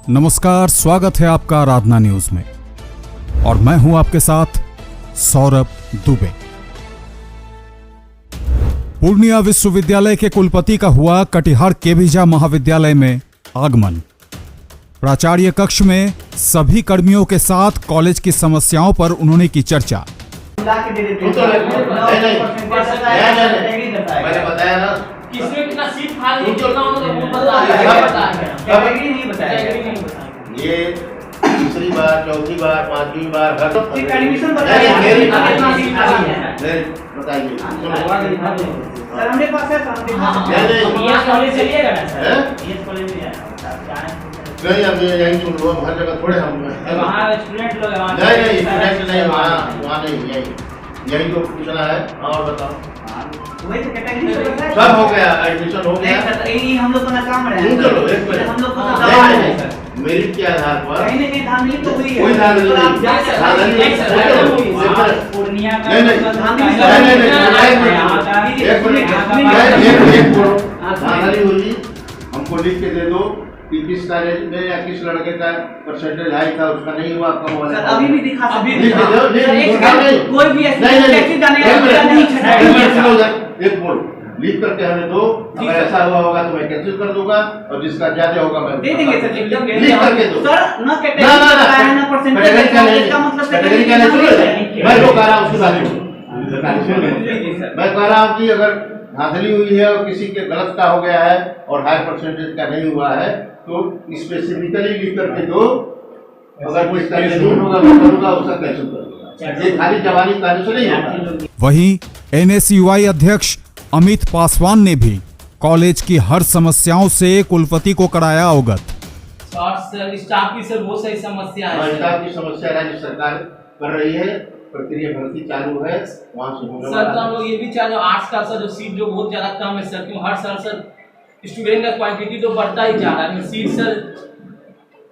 नमस्कार, स्वागत है आपका आराधना न्यूज में और मैं हूं आपके साथ सौरभ दुबे। पूर्णिया विश्वविद्यालय के कुलपति का हुआ कटिहार केबिजा महाविद्यालय में आगमन। प्राचार्य कक्ष में सभी कर्मियों के साथ कॉलेज की समस्याओं पर उन्होंने की चर्चा। मैंने बताया ना किसमें कितना सीट खाली ये तीसरी बार, चौथी बार, पांचवी बार एडमिशन बताइए। सर हमने पास है कॉलेज चलिएगा ना सर, ये कॉलेज में नहीं, अब यही सुन लो, हर जगह थोड़े हम वहाँ स्टूडेंट लोग नहीं स्टूडेंट नहीं, वहाँ नहीं, यही तो पूछना है। और बताओ, वही तो कैटेगरी सब हो गया, एडमिशन हो गया। नहीं हम लोग को ना काम रहे हैं, चलो एक मिनट, हम लोग को तो दवा है सर, मेरिट के आधार पर कहीं ना कहीं धांधली तो हुई है। कोई धांधली पूर्णिया का धांधली हुई, हमको लिख के दे दो कि किस कॉलेज में या किस लड़के का परसेंटेज हाई था, उसका नहीं हुआ, कम हुआ। अभी भी दिखा सकते हैं, कोई भी एक बोल लिख करके हमें दो, अगर ऐसा हुआ होगा तो मैं कैंसिल कर दूंगा और जिसका ज्यादा होगा मैं दे देंगे सर, एकदम लिख करके दो सर। ना कैटेगरी ना परसेंटेज, इसका मतलब कैटेगरी क्या नहीं, मैं जो कह रहा हूं उसकी बात मैं कह रहा हूं कि अगर धांधली हुई है और किसी के गलत का हो गया है और हाई परसेंटेज का नहीं हुआ है तो स्पेसिफिकली लिख करके दो, अगर कोई कैंसिल होगा मैं करूंगा, उसका कैंसिल कर दूंगा। ये खाली जवानी कहने से नहीं होगा। वहीं एनएसयूआई अध्यक्ष अमित पासवान ने भी कॉलेज की हर समस्याओं से कुलपति को कराया अवगत। स्टाफ की सर बहुत सारी समस्या है, स्टाफ की समस्या राज्य सरकार कर रही है, प्रक्रिया भर्ती चालू है, वहाँ से होने सर। तो हम लोग ये भी चाहते हैं आर्ट्स का सर जो सीट जो बहुत ज्यादा कम है सर, क्यों हर साल सर स्टूडेंट का क्वांटिटी तो बढ़ता ही जा रहा है, सीट सर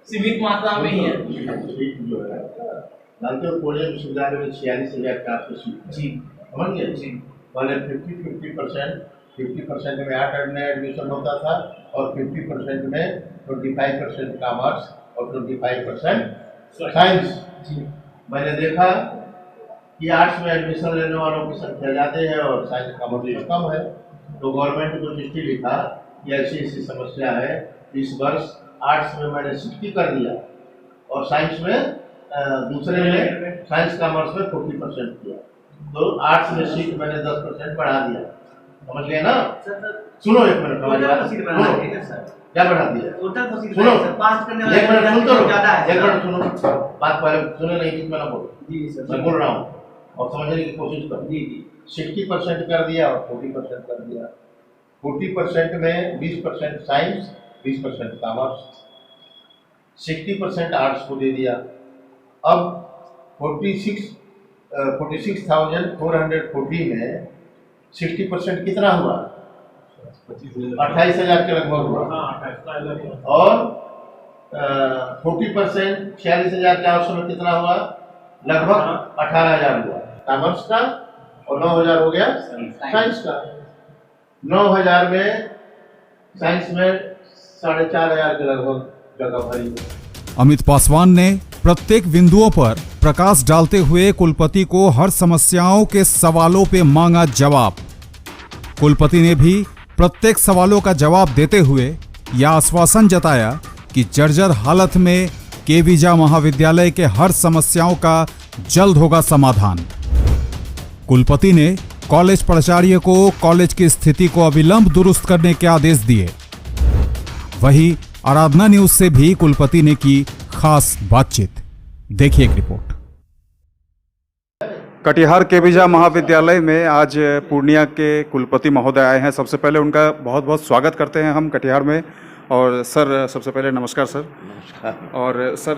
सीमित मात्रा में ही है। सीट जो है जानते हो, पूर्णिया विश्वविद्यालय में 46,400 सीट जी, समझ गए जी। पहले 50% में 8 नए एडमिशन होता था और 50% में 25% कॉमर्स और 25% साइंस जी। मैंने देखा कि आर्ट्स में एडमिशन लेने वालों की संख्या ज़्यादा है और साइंस कॉमर्स कम है, तो गवर्नमेंट को चिट्ठी लिखा कि ऐसी ऐसी समस्या है। इस वर्ष आर्ट्स में मैंने 60 कर दिया और साइंस में दूसरे में साइंस कॉमर्स में 40% किया, तो आर्ट्स में सीट मैंने 10% बढ़ा दिया। समझ गए ना? सुनो एक मिनट, क्या बढ़ा दिया? सुनो एक मिनट, सुनो बात, पहले सुने नहीं, बीच में ना बोलो जी सर, मैं बोल रहा हूँ और समझने की कोशिश करो जी। 60% कर दिया और 40% कर दिया। 40% में 20% साइंस, 20% कॉमर्स, 60% आर्ट्स को दे दिया। अब 46,440 में 60% कितना हुआ? 28,000 के लगभग हुआ। और 40% 46,400 में कितना हुआ? लगभग 18,000 हुआ कॉमर्स का और 9,000 हो गया साइंस का। 9,000 में साइंस में 4,500 के लगभग जगह भरी। अमित पासवान ने प्रत्येक बिंदुओं पर प्रकाश डालते हुए कुलपति को हर समस्याओं के सवालों पे मांगा जवाब। कुलपति ने भी प्रत्येक सवालों का जवाब देते हुए यह आश्वासन जताया कि जर्जर हालत में केबिजा महाविद्यालय के हर समस्याओं का जल्द होगा समाधान। कुलपति ने कॉलेज प्राचार्य को कॉलेज की स्थिति को अविलंब दुरुस्त करने के आदेश दिए। वहीं आराधना न्यूज से भी कुलपति ने की खास बातचीत। देखिए एक रिपोर्ट। कटिहार केबिजा महाविद्यालय में आज पूर्णिया के कुलपति महोदय आए हैं। सबसे पहले उनका बहुत बहुत स्वागत करते हैं हम कटिहार में। और सर, सबसे पहले नमस्कार सर। नमस्कार। और सर,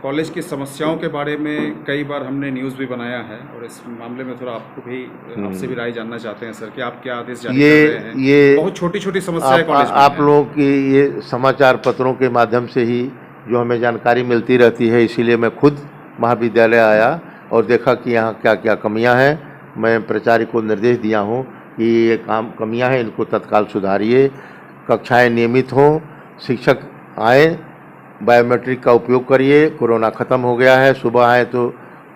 कॉलेज की समस्याओं के बारे में कई बार हमने न्यूज़ भी बनाया है और इस मामले में थोड़ा आपको भी आपसे भी राय जानना चाहते हैं सर कि आप क्या आदेश जारी कर रहे हैं। ये बहुत छोटी छोटी समस्याएं कॉलेज में आप लोगों की ये समाचार पत्रों के माध्यम से ही जो हमें जानकारी मिलती रहती है, इसीलिए मैं खुद महाविद्यालय आया और देखा कि यहाँ क्या क्या कमियाँ हैं। मैं प्राचार्य को निर्देश दिया हूँ कि ये कमियाँ हैं, इनको तत्काल सुधारिए, कक्षाएं नियमित हों, शिक्षक आए बायोमेट्रिक का उपयोग करिए। कोरोना ख़त्म हो गया है। सुबह आए तो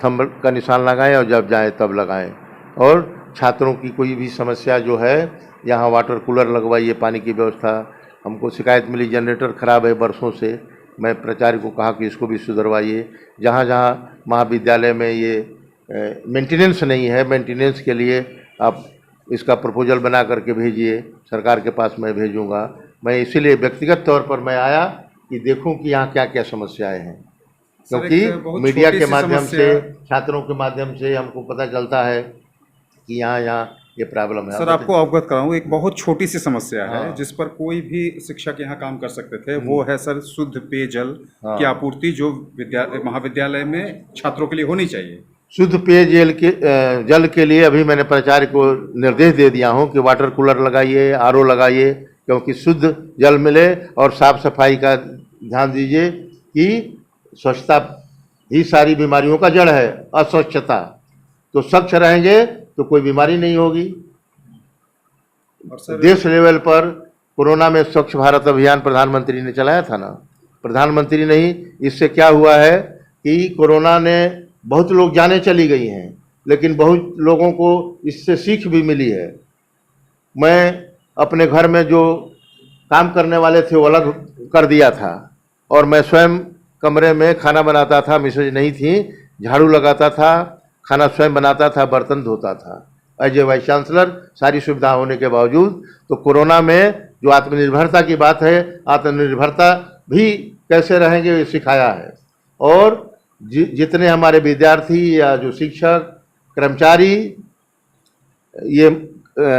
थंब का निशान लगाएं और जब जाएं तब लगाएं। और छात्रों की कोई भी समस्या जो है, यहाँ वाटर कूलर लगवाइए, पानी की व्यवस्था। हमको शिकायत मिली जनरेटर ख़राब है बरसों से, मैं प्राचार्य को कहा कि इसको भी सुधरवाइए। जहाँ जहाँ महाविद्यालय में ये मेंटेनेंस नहीं है, मेंटेनेंस के लिए आप इसका प्रपोजल बना करके भेजिए, सरकार के पास मैं भेजूँगा। मैं इसीलिए व्यक्तिगत तौर पर मैं आया कि देखूं कि यहाँ क्या क्या समस्याएं हैं, क्योंकि मीडिया के माध्यम से, छात्रों के माध्यम से हमको पता चलता है कि यहाँ ये प्रॉब्लम है। सर आपको अवगत कराऊं, एक बहुत छोटी सी समस्या है हाँ। जिस पर कोई भी शिक्षक यहाँ काम कर सकते थे, वो है सर शुद्ध पेयजल की आपूर्ति जो महाविद्यालय में छात्रों के लिए होनी चाहिए। शुद्ध पेयजल के जल के लिए अभी मैंने प्राचार्य को निर्देश दे दिया हूँ कि वाटर कूलर लगाइए, आरओ लगाइए, क्योंकि शुद्ध जल मिले। और साफ सफाई का ध्यान दीजिए कि स्वच्छता ही सारी बीमारियों का जड़ है। अस्वच्छता, तो स्वच्छ रहेंगे तो कोई बीमारी नहीं होगी। और सर देश लेवल पर कोरोना में स्वच्छ भारत अभियान प्रधानमंत्री ने चलाया था ना। प्रधानमंत्री नहीं, इससे क्या हुआ है कि कोरोना ने बहुत लोग जाने चली गई हैं, लेकिन बहुत लोगों को इससे सीख भी मिली है। मैं अपने घर में जो काम करने वाले थे वो अलग कर दिया था, और मैं स्वयं कमरे में खाना बनाता था, मिसेज नहीं थी, झाड़ू लगाता था, खाना स्वयं बनाता था, बर्तन धोता था एज ए वाइस चांसलर, सारी सुविधा होने के बावजूद। तो कोरोना में जो आत्मनिर्भरता की बात है, आत्मनिर्भरता भी कैसे रहेंगे ये सिखाया है। और जितने हमारे विद्यार्थी या जो शिक्षक कर्मचारी ये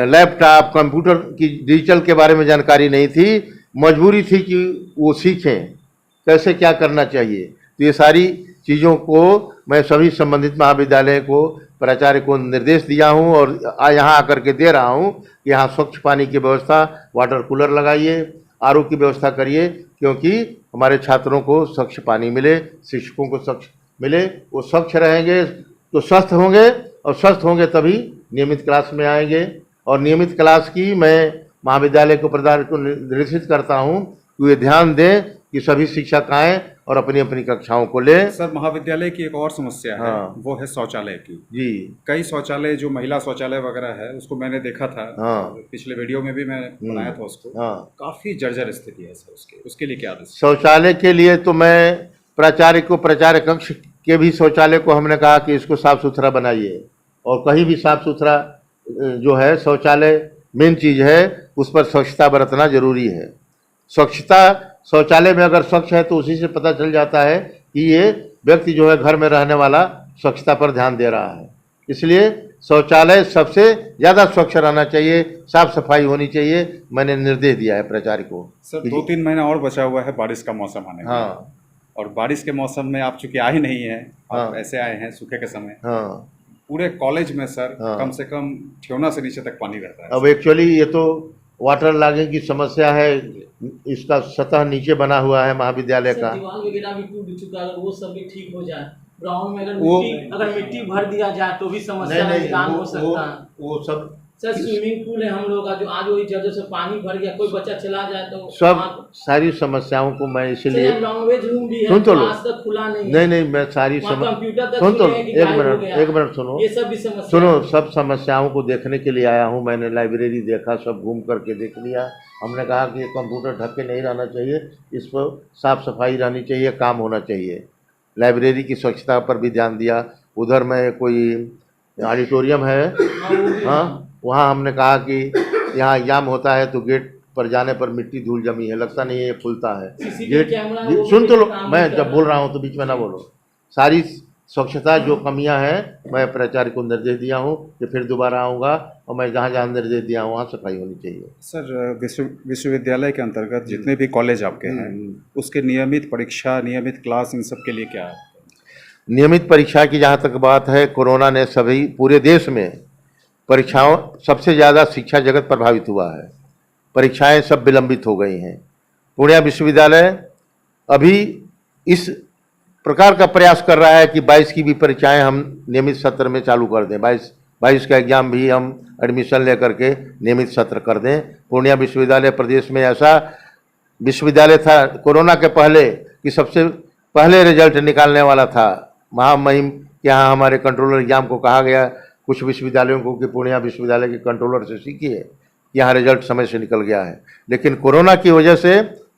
लैपटॉप कंप्यूटर की डिजिटल के बारे में जानकारी नहीं थी, मजबूरी थी कि वो सीखें कैसे क्या करना चाहिए। तो ये सारी चीज़ों को मैं सभी संबंधित महाविद्यालय को, प्राचार्य को निर्देश दिया हूँ और यहाँ आकर के दे रहा हूँ कि यहाँ स्वच्छ पानी की व्यवस्था, वाटर कूलर लगाइए, आरओ की व्यवस्था करिए, क्योंकि हमारे छात्रों को स्वच्छ पानी मिले, शिक्षकों को स्वच्छ मिले। वो स्वच्छ रहेंगे तो स्वस्थ होंगे, और स्वस्थ होंगे तभी नियमित क्लास में आएंगे। और नियमित क्लास की मैं महाविद्यालय को प्रधान को निर्देशित करता हूँ कि ये ध्यान दें कि सभी शिक्षक आएँ और अपनी अपनी कक्षाओं को लें। सर महाविद्यालय की एक और समस्या है, वो है शौचालय की। जी, कई शौचालय जो महिला शौचालय वगैरह है उसको मैंने देखा था, पिछले वीडियो में भी मैंने बनाया था उसको, काफी जर्जर स्थिति है सर। उसके लिए क्या शौचालय के लिए तो मैं प्राचार्य को, प्राचार्य कक्ष के भी शौचालय को हमने कहा कि इसको साफ सुथरा बनाइए, और कहीं भी साफ सुथरा जो है शौचालय मेन चीज़ है, उस पर स्वच्छता बरतना जरूरी है। स्वच्छता शौचालय में अगर स्वच्छ है तो उसी से पता चल जाता है कि ये व्यक्ति जो है घर में रहने वाला स्वच्छता पर ध्यान दे रहा है। इसलिए शौचालय सबसे ज़्यादा स्वच्छ रहना चाहिए, साफ सफाई होनी चाहिए। मैंने निर्देश दिया है प्राचार्य को। सर 2-3 महीना और बचा हुआ है बारिश का मौसम आने में। हाँ, और बारिश के मौसम में आप चूंकि आए नहीं हैं, आप ऐसे आए हैं सूखे के समय। हाँ, पूरे कॉलेज में सर कम से कम ठेवना से नीचे तक पानी रहता है। अब एक्चुअली ये तो वाटर लॉगिंग की समस्या है, इसका सतह नीचे बना हुआ है महाविद्यालय का। दीवार वगैरह भी टूट चुका है, वो सब भी ठीक हो जाए। ग्राउंड में अगर मिट्टी भर दिया जाए तो भी समस्या का निदान हो सकता है। वो सब सर स्विमिंग पूल है हम लोग का, जो आज वही जगह से पानी भर गया, कोई बच्चा चला जाए तो सब सारी समस्याओं को मैं इसीलिए लैंग्वेज रूम भी है, सुन तो लो, आज तक खुला नहीं। नहीं मैं सारी कंप्यूटर तक सुन तो एक मिनट सुनो, ये सब भी समस्या सुनो। सब समस्याओं को देखने के लिए आया हूँ। मैंने लाइब्रेरी देखा, सब घूम करके देख लिया। हमने कहा कि ये कंप्यूटर ढक के नहीं रहना चाहिए, इस पर साफ सफाई रहनी चाहिए, काम होना चाहिए। लाइब्रेरी की स्वच्छता पर भी ध्यान दिया। उधर में कोई ऑडिटोरियम है, हाँ, वहाँ हमने कहा कि यहाँ एग्जाम होता है तो गेट पर जाने पर मिट्टी धूल जमी है, लगता नहीं है ये खुलता है गेट। सुन तो लो, मैं जब बोल रहा हूँ तो बीच में ना बोलो। सारी स्वच्छता जो कमियां हैं मैं प्राचार्य को निर्देश दिया हूँ कि फिर दोबारा आऊँगा, और मैं जहाँ जहाँ निर्देश दिया हूँ वहाँ सफाई होनी चाहिए। सर विश्वविद्यालय के अंतर्गत जितने भी कॉलेज आपके हैं उसके नियमित परीक्षा, नियमित क्लास, इन सब के लिए क्या है? नियमित परीक्षा की जहाँ तक बात है, कोरोना ने सभी पूरे देश में परीक्षाओं, सबसे ज़्यादा शिक्षा जगत प्रभावित हुआ है। परीक्षाएं सब विलंबित हो गई हैं। पूर्णिया विश्वविद्यालय अभी इस प्रकार का प्रयास कर रहा है कि 22 की भी परीक्षाएं हम नियमित सत्र में चालू कर दें। 22 का एग्जाम भी हम एडमिशन लेकर के नियमित सत्र कर दें। पूर्णिया विश्वविद्यालय प्रदेश में ऐसा विश्वविद्यालय था कोरोना के पहले कि सबसे पहले रिजल्ट निकालने वाला था महामहिम। यहाँ हमारे कंट्रोलर एग्जाम को कहा गया कुछ विश्वविद्यालयों को कि पूर्णिया विश्वविद्यालय के कंट्रोलर से सीखिए, यहाँ रिजल्ट समय से निकल गया है। लेकिन कोरोना की वजह से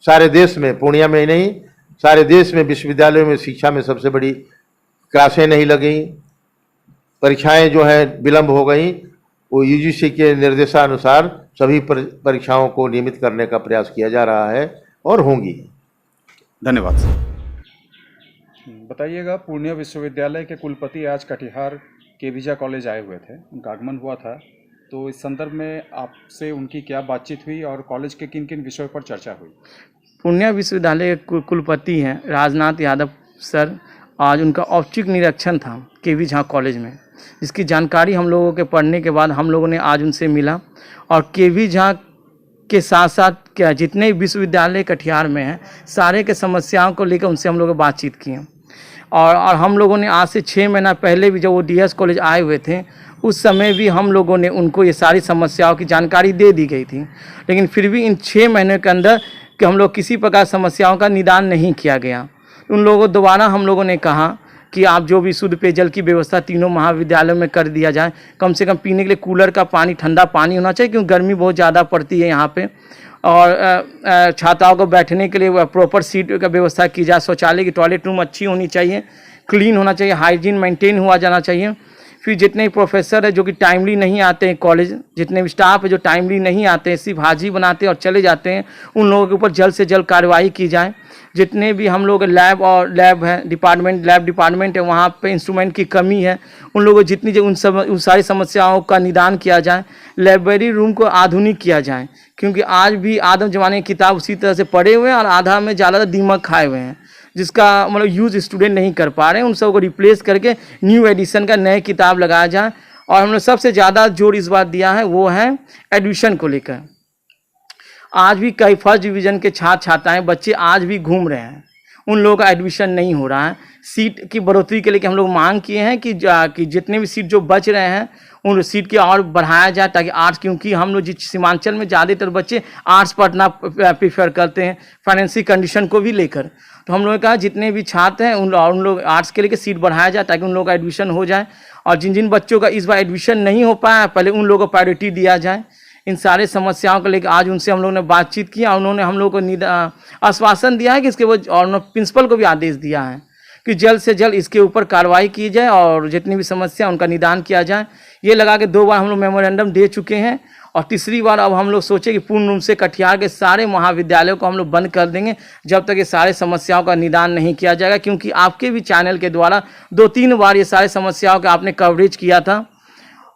सारे देश में, पूर्णिया में ही नहीं सारे देश में विश्वविद्यालयों में शिक्षा में सबसे बड़ी क्लासें नहीं लगीं, परीक्षाएं जो हैं विलम्ब हो गई। वो यूजीसी के निर्देशानुसार सभी परीक्षाओं को नियमित करने का प्रयास किया जा रहा है और होंगी। धन्यवाद सर। बताइएगा, पूर्णिया विश्वविद्यालय के कुलपति आज कटिहार केविजा कॉलेज आए हुए थे, उनका आगमन हुआ था, तो इस संदर्भ में आपसे उनकी क्या बातचीत हुई और कॉलेज के किन किन विषयों पर चर्चा हुई? पूर्णिया विश्वविद्यालय के कुलपति हैं राजनाथ यादव सर। आज उनका औपचारिक निरीक्षण था केवी झा कॉलेज में, जिसकी जानकारी हम लोगों के पढ़ने के बाद हम लोगों ने आज उनसे मिला और केवी झा के साथ साथ क्या जितने विश्वविद्यालय कटिहार में हैं सारे के समस्याओं को लेकर उनसे हम लोग बातचीत किए। और हम लोगों ने आज से 6 महीना पहले भी जब वो डीएस कॉलेज आए हुए थे उस समय भी हम लोगों ने उनको ये सारी समस्याओं की जानकारी दे दी गई थी, लेकिन फिर भी इन 6 महीने के अंदर कि हम लोग किसी प्रकार समस्याओं का निदान नहीं किया गया। उन लोगों को दोबारा हम लोगों ने कहा कि आप जो भी शुद्ध पेयजल की व्यवस्था तीनों महाविद्यालयों में कर दिया जाए, कम से कम पीने के लिए कूलर का पानी, ठंडा पानी होना चाहिए क्योंकि गर्मी बहुत ज़्यादा पड़ती है यहाँ पे, और छात्राओं को बैठने के लिए प्रॉपर सीट का व्यवस्था की जाए, शौचालय की टॉयलेट रूम अच्छी होनी चाहिए, क्लीन होना चाहिए, हाइजीन मेंटेन हुआ जाना चाहिए। फिर जितने प्रोफेसर है जो कि टाइमली नहीं आते हैं कॉलेज, जितने भी स्टाफ है जो टाइमली नहीं आते हैं, सिर्फ हाजिरी बनाते हैं और चले जाते हैं, उन लोगों के ऊपर जल्द से जल्द कार्रवाई की जाए। जितने भी हम लोग लैब है डिपार्टमेंट है वहाँ पे इंस्ट्रूमेंट की कमी है, उन लोगों जितनी उन सारी समस्याओं का निदान किया जाए। लाइब्रेरी रूम को आधुनिक किया जाए क्योंकि आज भी आदम जमाने की किताब उसी तरह से पढ़े हुए हैं और आधा में ज़्यादा दीमक खाए हुए हैं, जिसका मतलब यूज़ स्टूडेंट नहीं कर पा रहे हैं। उन सब को रिप्लेस करके न्यू एडिशन का नए किताब लगाया जाए। और हमने सबसे ज़्यादा जोर इस बात दिया है वो है एडमिशन को लेकर। आज भी कई फर्स्ट डिवीज़न के छात्र छात्राएं बच्चे आज भी घूम रहे हैं, उन लोगों का एडमिशन नहीं हो रहा है। सीट की बढ़ोतरी के लिए हम लोग मांग किए हैं कि जितने भी सीट जो बच रहे हैं उन सीट की और बढ़ाया जाए ताकि आर्ट्स, क्योंकि हम लोग जिस सीमांचल में ज़्यादातर बच्चे आर्ट्स पढ़ना प्रेफर करते हैं फाइनेंशियल कंडीशन को भी लेकर। तो हम लोगों ने कहा जितने भी छात्र हैं उन लोग आर्ट्स के लिए सीट बढ़ाया जाए ताकि उन लोगों का एडमिशन हो जाए। और जिन जिन बच्चों का इस बार एडमिशन नहीं हो पाया पहले उन लोगों को प्रायोरिटी दिया जाए। इन सारे समस्याओं को लेकर आज उनसे हम लोगों ने बातचीत किया और उन्होंने हम लोगों को आश्वासन दिया है कि इसके और प्रिंसिपल को भी आदेश दिया है कि जल्द से जल्द इसके ऊपर कार्रवाई की जाए और जितनी भी समस्या उनका निदान किया जाए। ये लगा के 2 बार हम लोग मेमोरेंडम दे चुके हैं और तीसरी बार अब हम लोग सोचे कि पूर्ण रूप से कटिहार के सारे महाविद्यालयों को हम लोग बंद कर देंगे जब तक ये सारे समस्याओं का निदान नहीं किया जाएगा, क्योंकि आपके भी चैनल के द्वारा 2-3 बार ये सारे समस्याओं का आपने कवरेज किया था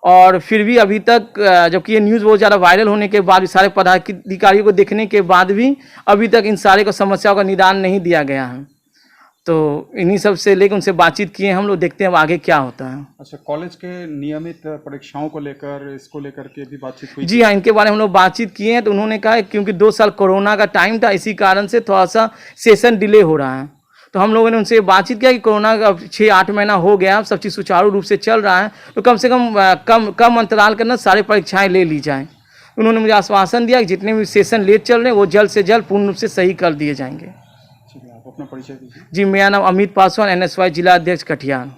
और फिर भी अभी तक, जबकि ये न्यूज़ बहुत ज़्यादा वायरल होने के बाद सारे पदाधिकारियों को देखने के बाद भी अभी तक इन सारे को समस्याओं का निदान नहीं दिया गया है। तो इन्हीं सब से लेकर उनसे बातचीत किए हम लोग, देखते हैं अब आगे क्या होता है। अच्छा, कॉलेज के नियमित परीक्षाओं को लेकर, इसको लेकर के भी बातचीत हुई? जी हाँ, इनके बारे में हम लोग बातचीत किए हैं तो उन्होंने कहा क्योंकि 2 साल कोरोना का टाइम था इसी कारण से थोड़ा सा सेशन डिले हो रहा है। तो हम लोगों ने उनसे बातचीत किया कि कोरोना का 6-8 महीना हो गया, सब चीज़ सुचारू रूप से चल रहा है तो कम से कम अंतराल करना सारे परीक्षाएँ ले ली जाएँ। उन्होंने मुझे आश्वासन दिया कि जितने भी सेशन लेट चल रहे हैं वो जल्द से जल्द पूर्ण रूप से सही कर दिए जाएंगे। अपना परिचय दीजिए। जी, मेरा नाम अमित पासवान, NSY जिला अध्यक्ष कटिहार।